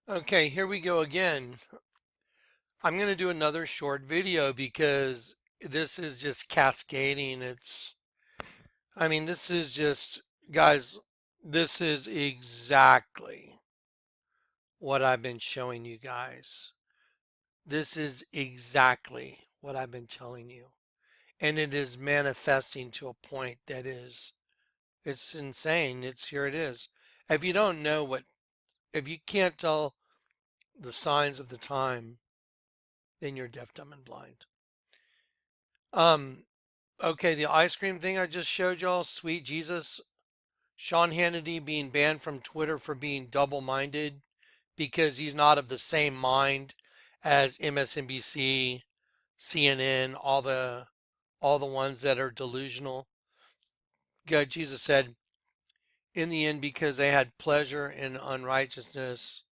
Okay, here we go again. I'm going to do another short video because this is just cascading. This is just, guys, this is exactly what I've been showing you guys. This is exactly what I've been telling you. And it is manifesting to a point that it's insane. Here it is. If you don't know if you can't tell the signs of the time, then you're deaf, dumb, and blind. Um, okay, the ice cream thing I just showed y'all, sweet Jesus. Sean Hannity being banned from Twitter for being double-minded because he's not of the same mind as MSNBC, CNN, all the ones that are delusional. God, Jesus said, in the end, because they had pleasure in unrighteousness,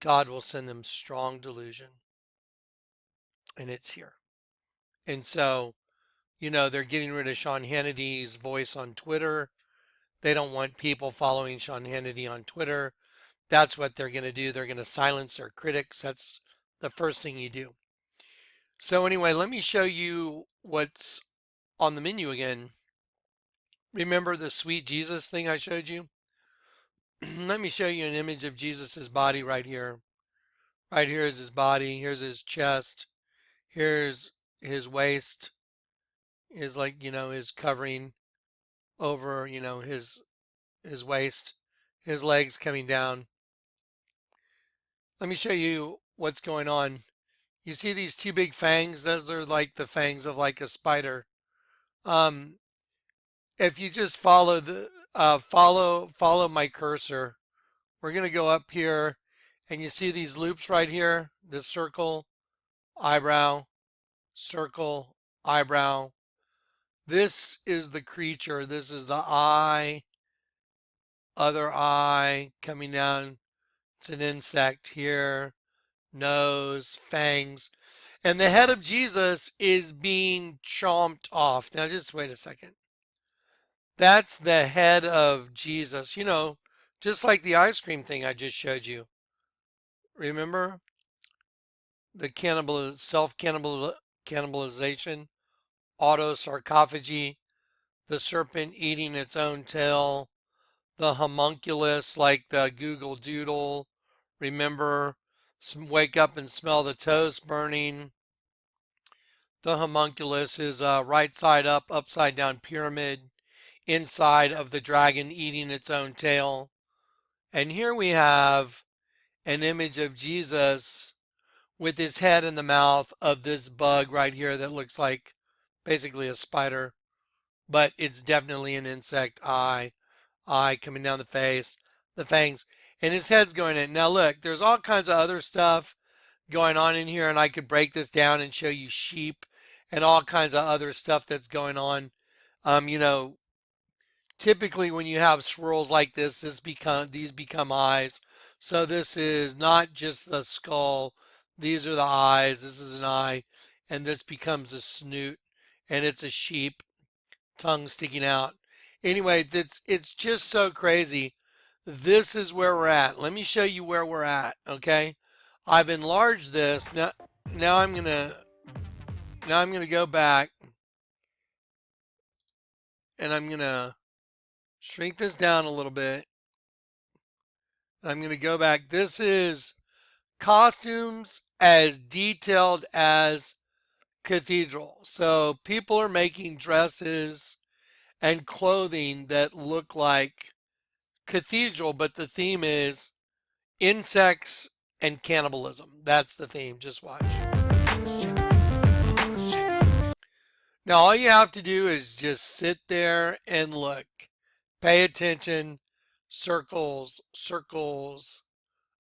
God will send them strong delusion, and it's here. And so, they're getting rid of Sean Hannity's voice on Twitter. They don't want people following Sean Hannity on Twitter. That's what they're going to do. They're going to silence their critics. That's the first thing you do. So, anyway, let me show you what's on the menu again. Remember the sweet Jesus thing I showed you? Let me show you an image of Jesus's body right here. Right here is his body. Here's his chest. Here's his waist. Is his covering over, his waist. His legs coming down. Let me show you what's going on. You see these two big fangs? Those are like the fangs of like a spider. Um, if you just follow my cursor, we're gonna go up here, and you see these loops right here. This circle, eyebrow, circle, eyebrow. This is the creature. This is the eye, other eye coming down. It's an insect here. Nose, fangs. And the head of Jesus is being chomped off. Now, just wait a second. That's the head of Jesus. Just like the ice cream thing I just showed you. Remember the cannibalization, autosarcophagy, the serpent eating its own tail, the homunculus like the Google Doodle. Remember, wake up and smell the toast burning. The homunculus is a right side up, upside down pyramid inside of the dragon eating its own tail. And here we have an image of Jesus with his head in the mouth of this bug right here that looks like basically a spider, but it's definitely an insect eye coming down the face, the fangs, and his head's going in. Now look, there's all kinds of other stuff going on in here, and I could break this down and show you sheep and all kinds of other stuff that's going on. Um, you know, Typically when you have swirls like this, these become eyes. So this is not just the skull. These are the eyes. This is an eye, and this becomes a snoot, and it's a sheep tongue sticking out. Anyway, it's just so crazy. This is where we're at. Let me show you where we're at. Okay, I've enlarged this. Now I'm gonna go back, and I'm gonna shrink this down a little bit. I'm going to go back. This is costumes as detailed as cathedral. So people are making dresses and clothing that look like cathedral, but the theme is insects and cannibalism. That's the theme. Just watch. Now, all you have to do is just sit there and look. Pay attention. Circles, circles.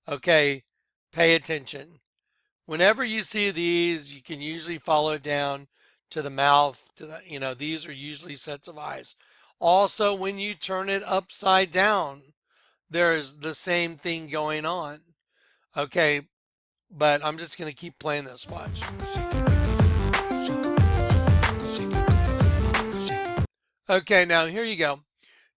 Okay, pay attention. Whenever you see these, you can usually follow it down to the mouth. These are usually sets of eyes. Also, when you turn it upside down, there's the same thing going on. Okay, but I'm just going to keep playing this. Watch. Okay, now here you go.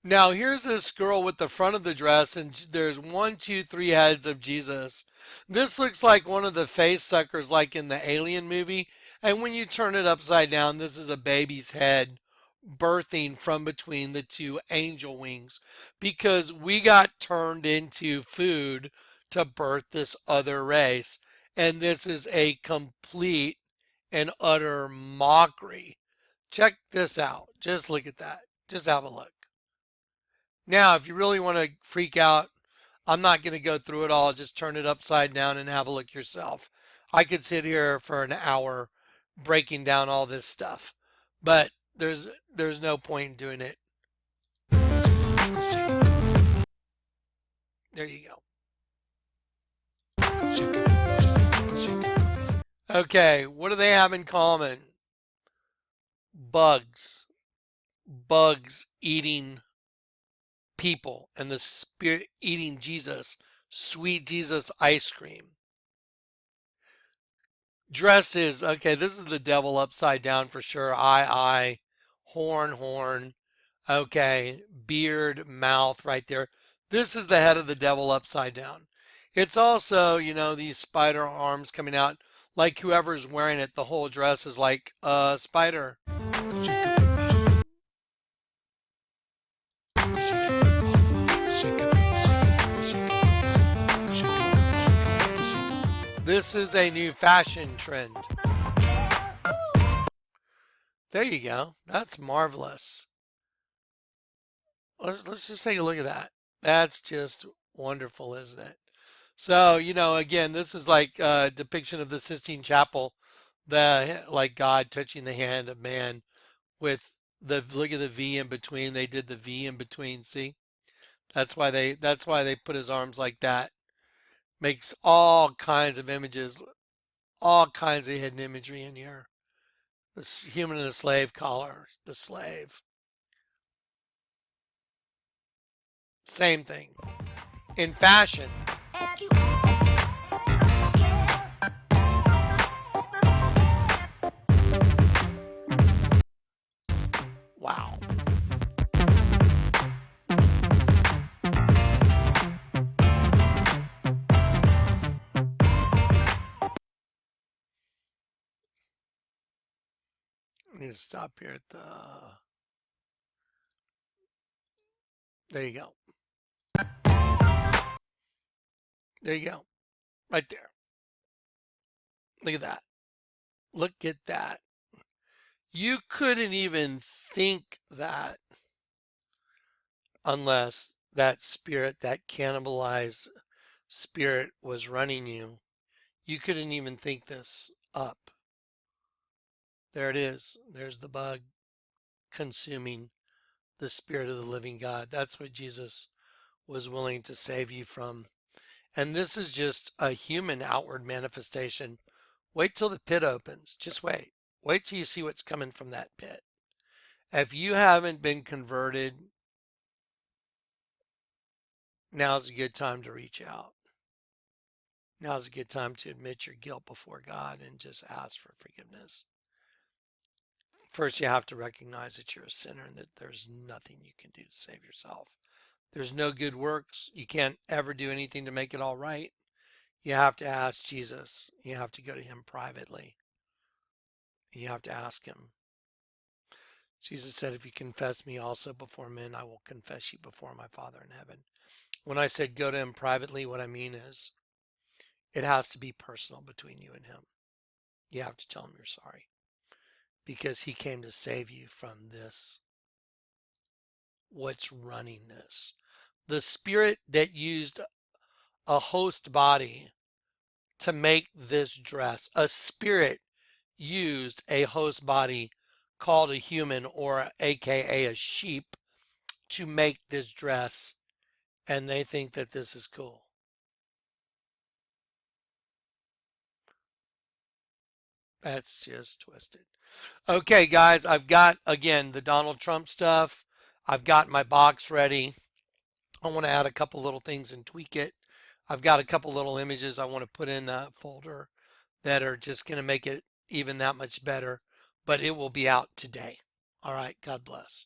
Now here's this girl with the front of the dress, and there's one, two, three heads of Jesus. This looks like one of the face suckers, like in the Alien movie. And when you turn it upside down, this is a baby's head birthing from between the two angel wings, because we got turned into food to birth this other race. And this is a complete and utter mockery. Check this out. Just look at that. Just have a look. Now, if you really want to freak out, I'm not going to go through it all. Just turn it upside down and have a look yourself. I could sit here for an hour breaking down all this stuff, but there's no point in doing it. There you go. Okay, what do they have in common? Bugs. Bugs eating people, and the spirit eating Jesus. Sweet Jesus ice cream. Dresses. Okay, this is the devil upside down for sure. Eye, horn, horn. Okay, beard, mouth right there. This is the head of the devil upside down. It's also, these spider arms coming out. Like whoever's wearing it, the whole dress is like a spider. This is a new fashion trend. There you go. That's marvelous. Let's just take a look at that. That's just wonderful, isn't it? So, again, this is like a depiction of the Sistine Chapel, the like God touching the hand of man with the look at the V in between. They did the V in between, see? That's why they put his arms like that. Makes all kinds of images, all kinds of hidden imagery in here. The human in a slave collar, the slave. Same thing. In fashion. Wow. I need to stop here at the. There you go. There you go. Right there. Look at that. Look at that. You couldn't even think that unless that spirit, that cannibalized spirit was running you. You couldn't even think this up. There it is. There's the bug consuming the spirit of the living God. That's what Jesus was willing to save you from. And this is just a human outward manifestation. Wait till the pit opens. Just wait. Wait till you see what's coming from that pit. If you haven't been converted, now's a good time to reach out. Now's a good time to admit your guilt before God and just ask for forgiveness. First, you have to recognize that you're a sinner and that there's nothing you can do to save yourself. There's no good works. You can't ever do anything to make it all right. You have to ask Jesus. You have to go to him privately. You have to ask him. Jesus said, if you confess me also before men, I will confess you before my Father in heaven. When I said go to him privately, what I mean is it has to be personal between you and him. You have to tell him you're sorry because he came to save you from this. What's running this? The spirit that used a host body to make this dress, a spirit used a host body called a human or AKA a sheep to make this dress, and they think that this is cool. That's just twisted. Okay, guys, I've got, again, the Donald Trump stuff. I've got my box ready. I want to add a couple little things and tweak it. I've got a couple little images I want to put in that folder that are just going to make it even that much better, but it will be out today. All right, God bless.